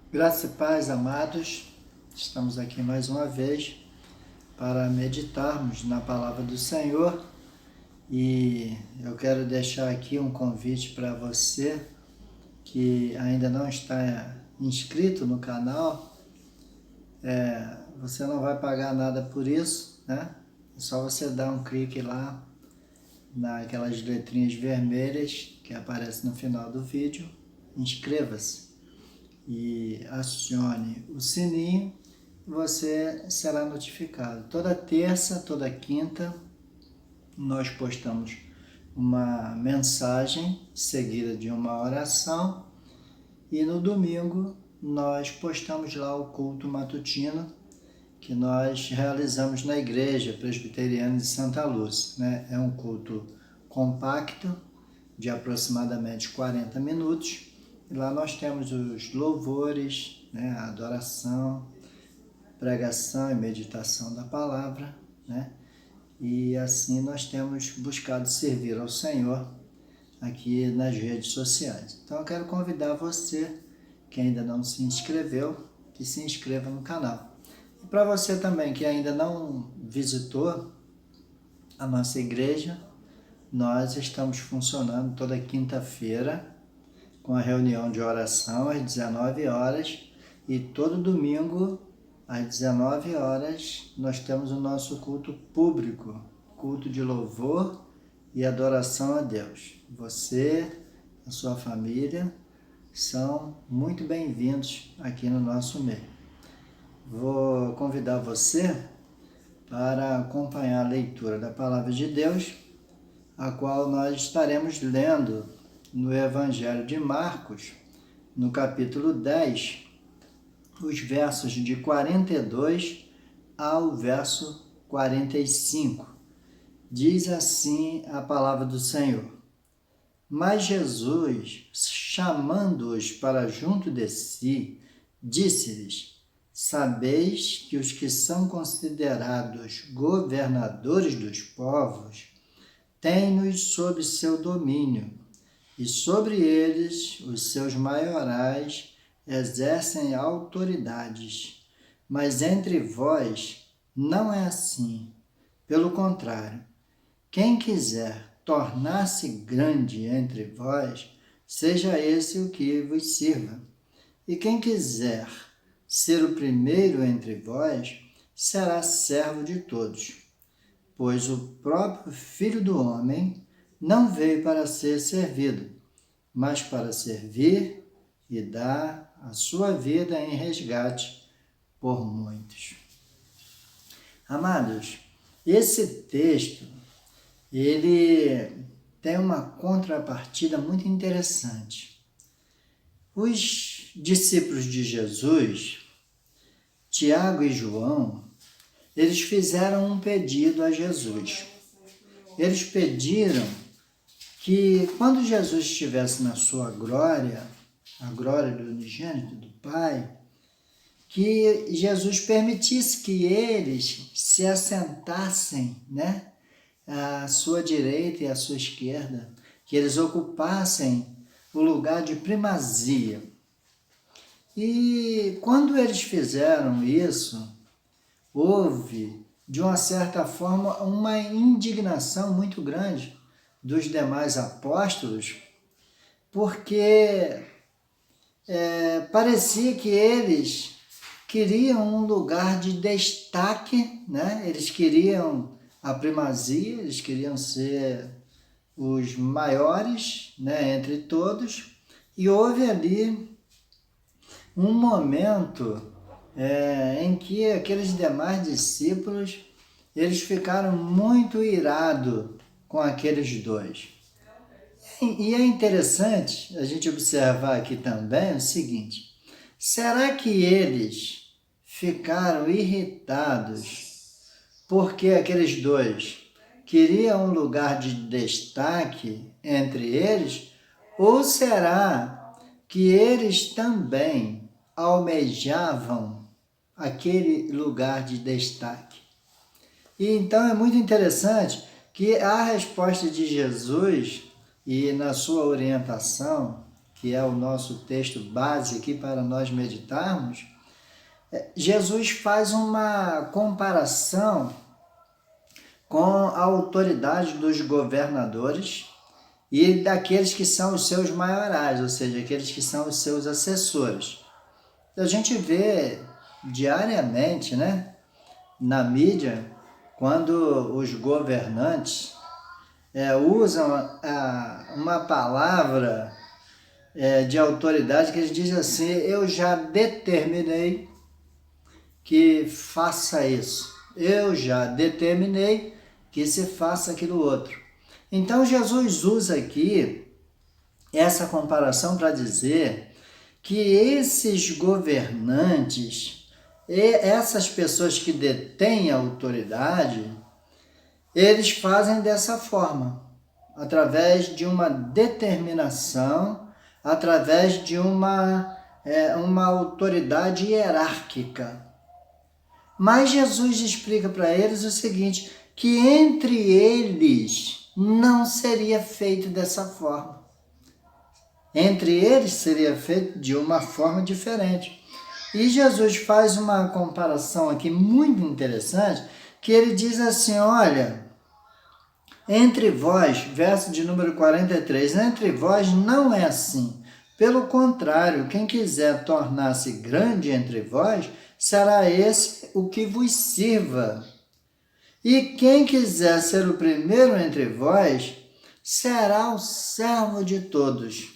Graça e paz, amados, estamos aqui mais uma vez para meditarmos na palavra do Senhor e eu quero deixar aqui um convite para você que ainda não está inscrito no canal. Você não vai pagar nada por isso, né? É só você dar um clique lá naquelas letrinhas vermelhas que aparecem no final do vídeo, inscreva-se e acione o sininho, você será notificado. Toda terça, toda quinta, nós postamos uma mensagem seguida de uma oração e no domingo nós postamos lá o culto matutino que nós realizamos na Igreja Presbiteriana de Santa Lúcia, né? É um culto compacto de aproximadamente 40 minutos. E lá nós temos os louvores, né, a adoração, pregação e meditação da palavra, né? E assim nós temos buscado servir ao Senhor aqui nas redes sociais. Então eu quero convidar você que ainda não se inscreveu, que se inscreva no canal. E para você também que ainda não visitou a nossa igreja, nós estamos funcionando toda quinta-feira com a reunião de oração às 19 horas e todo domingo às 19 horas nós temos o nosso culto público, culto de louvor e adoração a Deus. Você, a sua família, são muito bem-vindos aqui no nosso meio. Vou convidar você para acompanhar a leitura da Palavra de Deus, a qual nós estaremos lendo no Evangelho de Marcos, no capítulo 10, os versos de 42 ao verso 45. Diz assim a palavra do Senhor: Mas Jesus, chamando-os para junto de si, disse-lhes: Sabeis que os que são considerados governadores dos povos têm-nos sob seu domínio, e sobre eles os seus maiorais exercem autoridades. Mas entre vós não é assim. Pelo contrário, quem quiser tornar-se grande entre vós, seja esse o que vos sirva. E quem quiser ser o primeiro entre vós, será servo de todos. Pois o próprio Filho do Homem não veio para ser servido, mas para servir e dar a sua vida em resgate por muitos. Amados, esse texto, ele tem uma contrapartida muito interessante. Os discípulos de Jesus, Tiago e João, eles fizeram um pedido a Jesus. Eles pediram que quando Jesus estivesse na sua glória, a glória do unigênito do Pai, que Jesus permitisse que eles se assentassem, né, à sua direita e à sua esquerda, que eles ocupassem o lugar de primazia. E quando eles fizeram isso, houve, de uma certa forma, uma indignação muito grande dos demais apóstolos, porque parecia que eles queriam um lugar de destaque, né? Eles queriam a primazia, eles queriam ser os maiores, né, entre todos, e houve ali um momento em que aqueles demais discípulos, eles ficaram muito irados com aqueles dois. E é interessante a gente observar aqui também o seguinte: será que eles ficaram irritados porque aqueles dois queriam um lugar de destaque entre eles? Ou será que eles também almejavam aquele lugar de destaque? E então é muito interessante que a resposta de Jesus e na sua orientação que é o nosso texto base aqui para nós meditarmos, Jesus faz uma comparação com a autoridade dos governadores e daqueles que são os seus maiorais, ou seja, aqueles que são os seus assessores. A gente vê diariamente, né, na mídia, quando os governantes usam uma palavra de autoridade que eles dizem assim: eu já determinei que faça isso, eu já determinei que se faça aquilo outro. Então Jesus usa aqui essa comparação para dizer que esses governantes, essas pessoas que detêm a autoridade, eles fazem dessa forma, através de uma determinação, através de uma autoridade hierárquica. Mas Jesus explica para eles o seguinte, que entre eles não seria feito dessa forma. Entre eles seria feito de uma forma diferente. E Jesus faz uma comparação aqui muito interessante, que ele diz assim, olha, entre vós, verso de número 43, entre vós não é assim. Pelo contrário, quem quiser tornar-se grande entre vós, será esse o que vos sirva. E quem quiser ser o primeiro entre vós, será o servo de todos.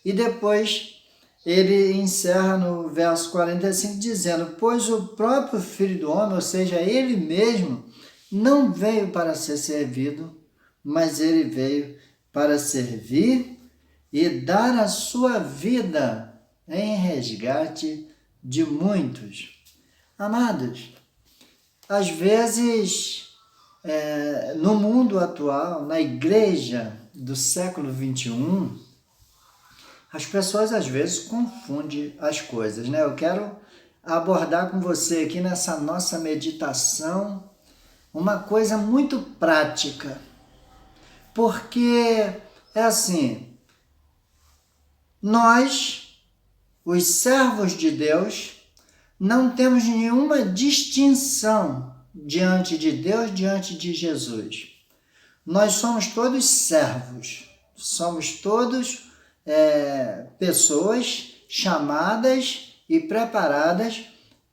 E depois ele encerra no verso 45 dizendo, pois o próprio Filho do Homem, ou seja, ele mesmo, não veio para ser servido, mas ele veio para servir e dar a sua vida em resgate de muitos. Amados, às vezes, no mundo atual, na igreja do século XXI, as pessoas às vezes confundem as coisas, né? Eu quero abordar com você aqui nessa nossa meditação uma coisa muito prática, porque é assim, nós, os servos de Deus, não temos nenhuma distinção diante de Deus, diante de Jesus. Nós somos todos servos, somos todos pessoas chamadas e preparadas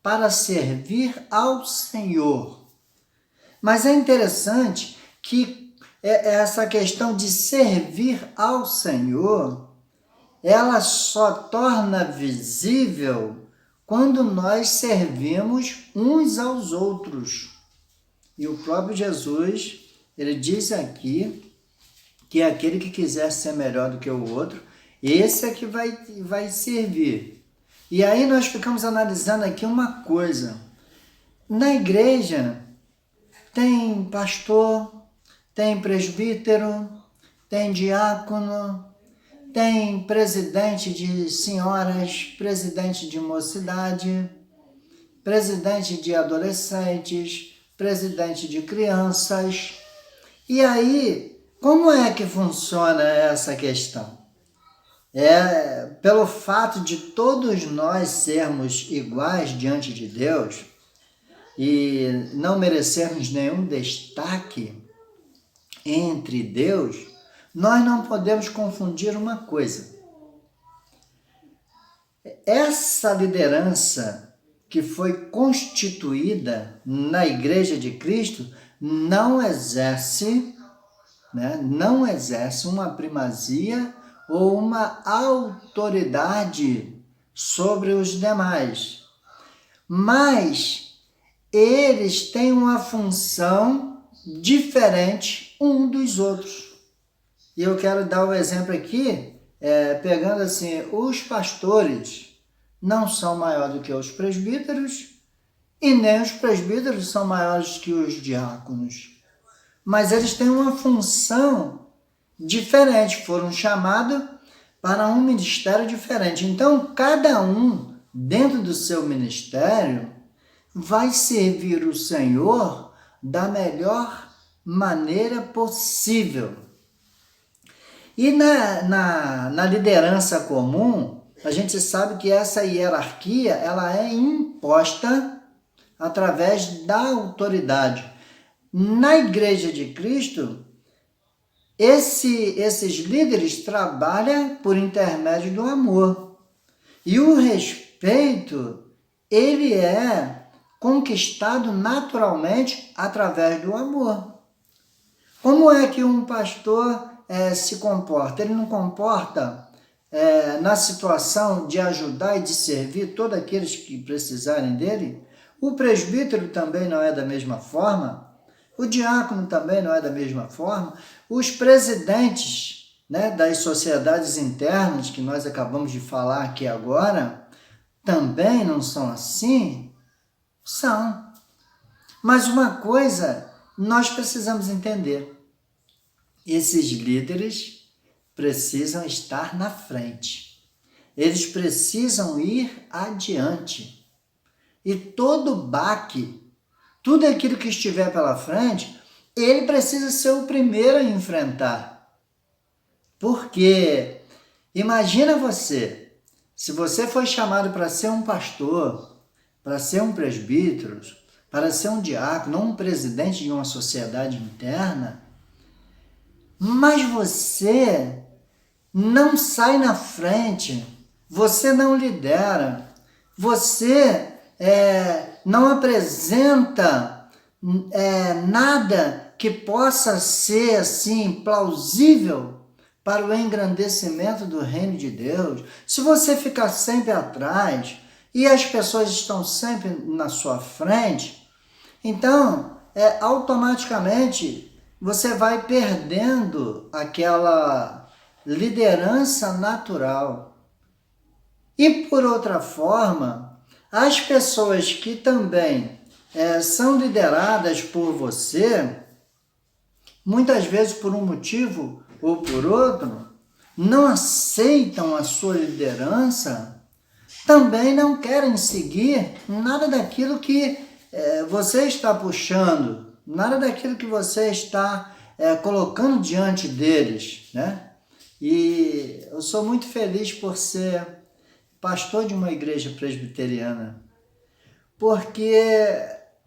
para servir ao Senhor. Mas é interessante que essa questão de servir ao Senhor, ela só torna visível quando nós servimos uns aos outros. E o próprio Jesus, ele diz aqui que aquele que quiser ser melhor do que o outro, esse é que vai servir. E aí nós ficamos analisando aqui uma coisa. Na igreja tem pastor, tem presbítero, tem diácono, tem presidente de senhoras, presidente de mocidade, presidente de adolescentes, presidente de crianças. E aí, como é que funciona essa questão? Pelo fato de todos nós sermos iguais diante de Deus e não merecermos nenhum destaque entre Deus, nós não podemos confundir uma coisa. Essa liderança que foi constituída na Igreja de Cristo não exerce uma primazia ou uma autoridade sobre os demais. Mas eles têm uma função diferente um dos outros. E eu quero dar o exemplo aqui, pegando assim, os pastores não são maiores do que os presbíteros e nem os presbíteros são maiores que os diáconos. Mas eles têm uma função diferente, foram chamados para um ministério diferente. Então, cada um, dentro do seu ministério, vai servir o Senhor da melhor maneira possível. E na liderança comum, a gente sabe que essa hierarquia ela é imposta através da autoridade. Na Igreja de Cristo, esses líderes trabalham por intermédio do amor. E o respeito, ele é conquistado naturalmente através do amor. Como é que um pastor se comporta? Ele não comporta na situação de ajudar e de servir todos aqueles que precisarem dele? O presbítero também não é da mesma forma? O diácono também não é da mesma forma? Os presidentes, né, das sociedades internas, que nós acabamos de falar aqui agora, também não são assim? São. Mas uma coisa nós precisamos entender. Esses líderes precisam estar na frente. Eles precisam ir adiante. E todo baque, tudo aquilo que estiver pela frente, ele precisa ser o primeiro a enfrentar. Porque imagina você, se você foi chamado para ser um pastor, para ser um presbítero, para ser um diácono, um presidente de uma sociedade interna, mas você não sai na frente, você não lidera, você não apresenta nada que possa ser assim plausível para o engrandecimento do reino de Deus. Se você ficar sempre atrás e as pessoas estão sempre na sua frente, então automaticamente você vai perdendo aquela liderança natural. E por outra forma, as pessoas que também são lideradas por você, muitas vezes por um motivo ou por outro, não aceitam a sua liderança, também não querem seguir nada daquilo que você está puxando, nada daquilo que você está colocando diante deles, né? E eu sou muito feliz por ser pastor de uma igreja presbiteriana, porque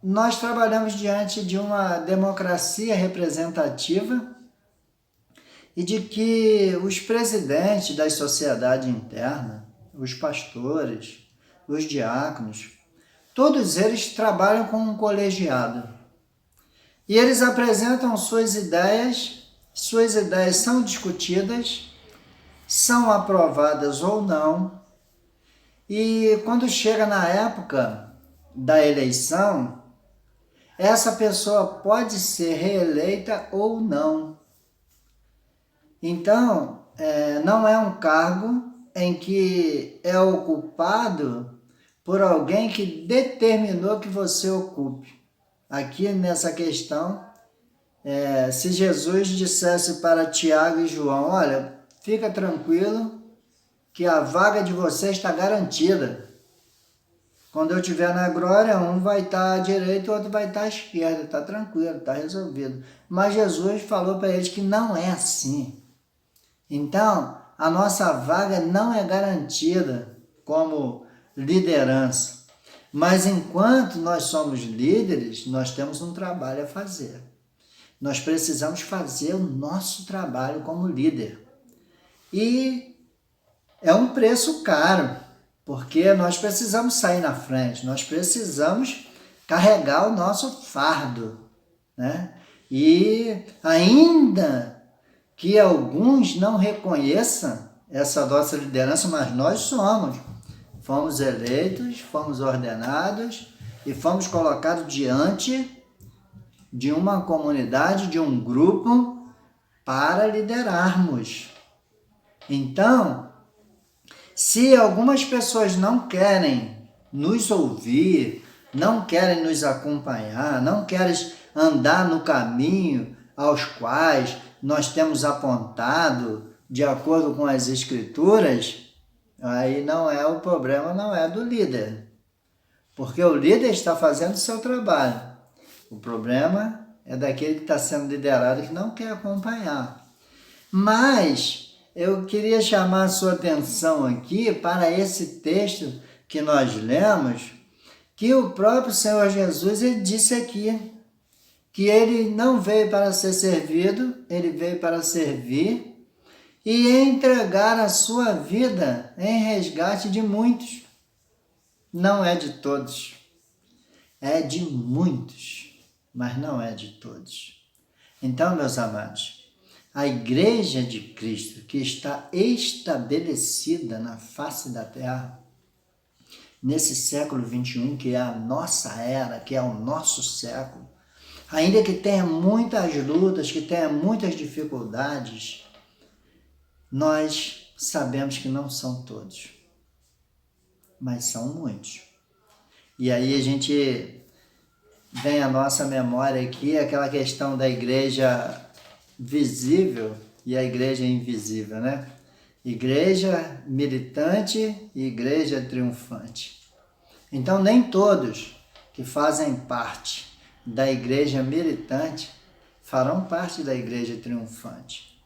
nós trabalhamos diante de uma democracia representativa e de que os presidentes da sociedade interna, os pastores, os diáconos, todos eles trabalham com um colegiado. E eles apresentam suas ideias são discutidas, são aprovadas ou não. E quando chega na época da eleição, essa pessoa pode ser reeleita ou não. Então, não é um cargo em que é ocupado por alguém que determinou que você ocupe. Aqui nessa questão, se Jesus dissesse para Tiago e João, olha, fica tranquilo que a vaga de vocês está garantida. Quando eu estiver na glória, um vai estar à direita, o outro vai estar à esquerda. Está tranquilo, está resolvido. Mas Jesus falou para eles que não é assim. Então, a nossa vaga não é garantida como liderança. Mas enquanto nós somos líderes, nós temos um trabalho a fazer. Nós precisamos fazer o nosso trabalho como líder. E é um preço caro, porque nós precisamos sair na frente, nós precisamos carregar o nosso fardo, né? E ainda que alguns não reconheçam essa nossa liderança, mas nós fomos eleitos, fomos ordenados e fomos colocados diante de uma comunidade, de um grupo para liderarmos. Então, se algumas pessoas não querem nos ouvir, não querem nos acompanhar, não querem andar no caminho aos quais nós temos apontado de acordo com as Escrituras, aí o problema não é do líder, porque o líder está fazendo o seu trabalho. O problema é daquele que está sendo liderado que não quer acompanhar. Mas eu queria chamar a sua atenção aqui para esse texto que nós lemos, que o próprio Senhor Jesus ele disse aqui, que ele não veio para ser servido, ele veio para servir e entregar a sua vida em resgate de muitos. Não é de todos, é de muitos, mas não é de todos. Então, meus amados, a Igreja de Cristo, que está estabelecida na face da terra, nesse século 21, que é a nossa era, que é o nosso século, ainda que tenha muitas lutas, que tenha muitas dificuldades, nós sabemos que não são todos, mas são muitos. E aí a gente vem à nossa memória aqui aquela questão da igreja visível e a igreja invisível, né? Igreja militante e igreja triunfante. Então, nem todos que fazem parte da igreja militante farão parte da igreja triunfante.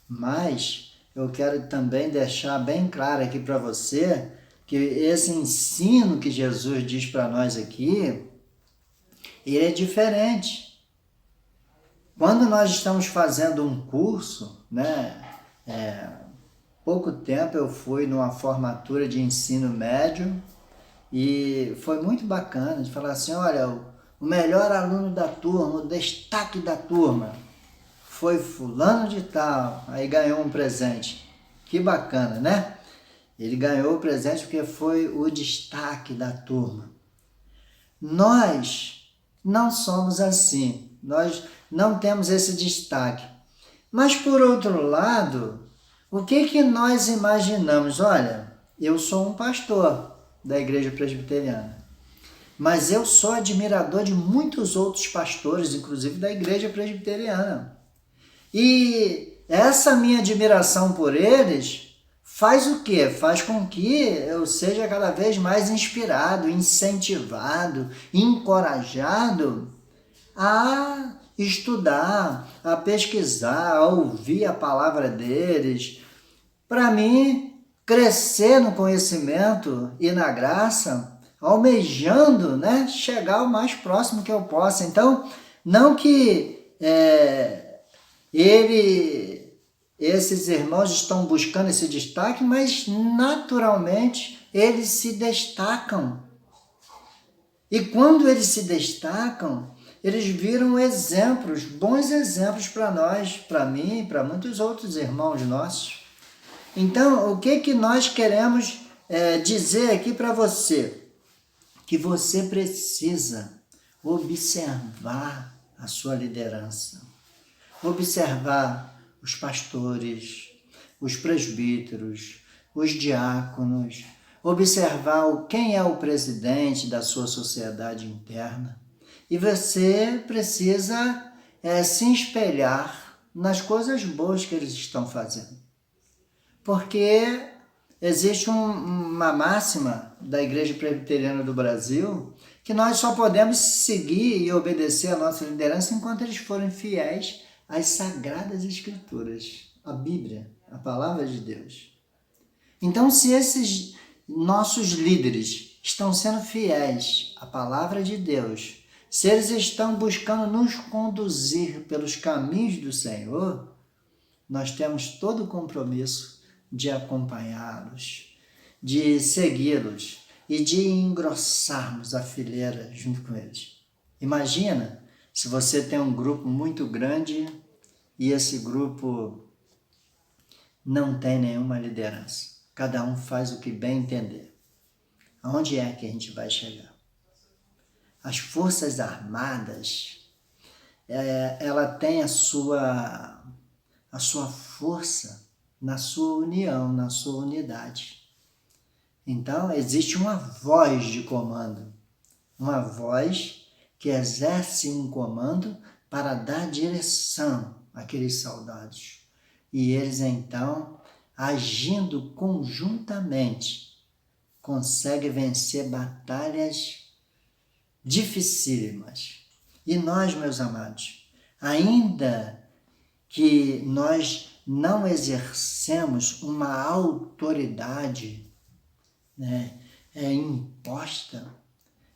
Mas eu quero também deixar bem claro aqui para você que esse ensino que Jesus diz para nós aqui, ele é diferente. Quando nós estamos fazendo um curso, né? Pouco tempo eu fui numa formatura de ensino médio e foi muito bacana de falar assim, olha, o melhor aluno da turma, o destaque da turma, foi fulano de tal, aí ganhou um presente. Que bacana, né? Ele ganhou o presente porque foi o destaque da turma. Nós não somos assim, nós não temos esse destaque. Mas por outro lado, o que nós imaginamos? Olha, eu sou um pastor da Igreja Presbiteriana, mas eu sou admirador de muitos outros pastores, inclusive da Igreja Presbiteriana. E essa minha admiração por eles faz o quê? Faz com que eu seja cada vez mais inspirado, incentivado, encorajado a estudar, a pesquisar, a ouvir a palavra deles, para mim crescer no conhecimento e na graça, almejando, né, chegar o mais próximo que eu possa. Então, não que esses irmãos estão buscando esse destaque, mas naturalmente eles se destacam. E quando eles se destacam, eles viram exemplos, bons exemplos para nós, para mim e para muitos outros irmãos nossos. Então, o que nós queremos dizer aqui para você? Que você precisa observar a sua liderança, observar os pastores, os presbíteros, os diáconos, observar quem é o presidente da sua sociedade interna. E você precisa se espelhar nas coisas boas que eles estão fazendo. Porque existe uma máxima da Igreja Presbiteriana do Brasil que nós só podemos seguir e obedecer a nossa liderança enquanto eles forem fiéis às Sagradas Escrituras, a Bíblia, a Palavra de Deus. Então, se esses nossos líderes estão sendo fiéis à Palavra de Deus, se eles estão buscando nos conduzir pelos caminhos do Senhor, nós temos todo o compromisso de acompanhá-los, de segui-los e de engrossarmos a fileira junto com eles. Imagina se você tem um grupo muito grande e esse grupo não tem nenhuma liderança. Cada um faz o que bem entender. Aonde é que a gente vai chegar? As Forças Armadas, ela tem a sua força na sua união, na sua unidade. Então, existe uma voz de comando, uma voz que exerce um comando para dar direção àqueles soldados. E eles, então, agindo conjuntamente, conseguem vencer batalhas dificílimas. E nós, meus amados, ainda que nós não exercemos uma autoridade, né, imposta,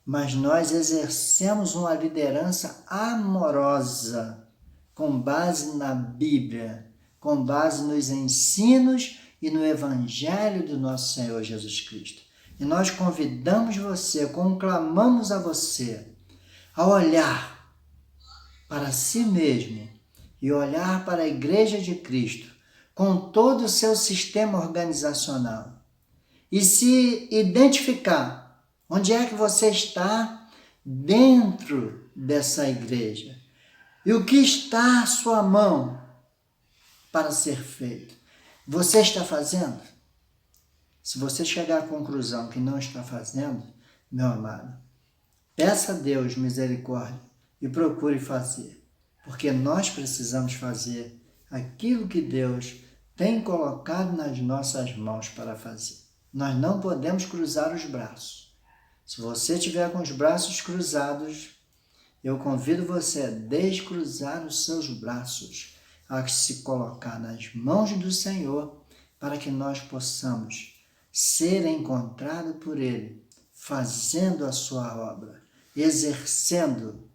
mas nós exercemos uma liderança amorosa, com base na Bíblia, com base nos ensinos e no Evangelho do nosso Senhor Jesus Cristo. E nós convidamos você, conclamamos a você a olhar para si mesmo e olhar para a Igreja de Cristo com todo o seu sistema organizacional e se identificar onde é que você está dentro dessa igreja e o que está à sua mão para ser feito. Você está fazendo? Se você chegar à conclusão que não está fazendo, meu amado, peça a Deus misericórdia e procure fazer, porque nós precisamos fazer aquilo que Deus tem colocado nas nossas mãos para fazer. Nós não podemos cruzar os braços. Se você estiver com os braços cruzados, eu convido você a descruzar os seus braços, a se colocar nas mãos do Senhor, para que nós possamos ser encontrados por Ele, fazendo a sua obra, exercendo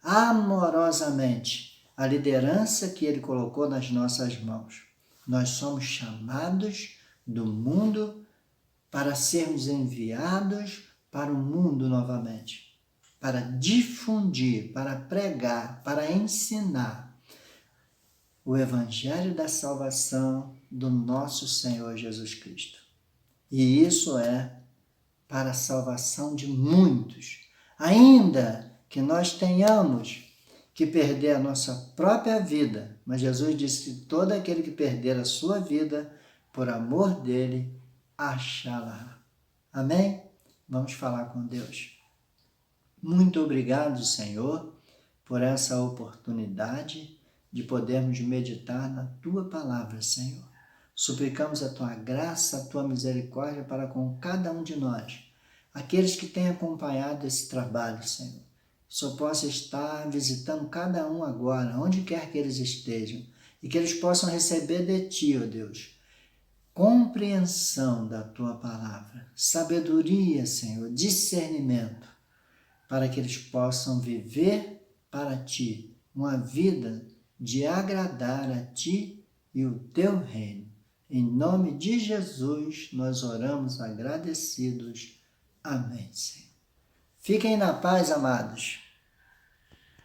amorosamente a liderança que Ele colocou nas nossas mãos. Nós somos chamados do mundo para sermos enviados para o mundo novamente, para difundir, para pregar, para ensinar o Evangelho da salvação do nosso Senhor Jesus Cristo. E isso é para a salvação de muitos, ainda que nós tenhamos que perder a nossa própria vida, mas Jesus disse que todo aquele que perder a sua vida, por amor dele, achá-la. Amém? Vamos falar com Deus. Muito obrigado, Senhor, por essa oportunidade de podermos meditar na Tua palavra, Senhor. Suplicamos a Tua graça, a Tua misericórdia para com cada um de nós, aqueles que têm acompanhado esse trabalho, Senhor. Só possa estar visitando cada um agora, onde quer que eles estejam, e que eles possam receber de Ti, ó Deus, compreensão da Tua palavra, sabedoria, Senhor, discernimento, para que eles possam viver para Ti uma vida de agradar a Ti e o Teu reino. Em nome de Jesus, nós oramos agradecidos. Amém, Senhor. Fiquem na paz, amados.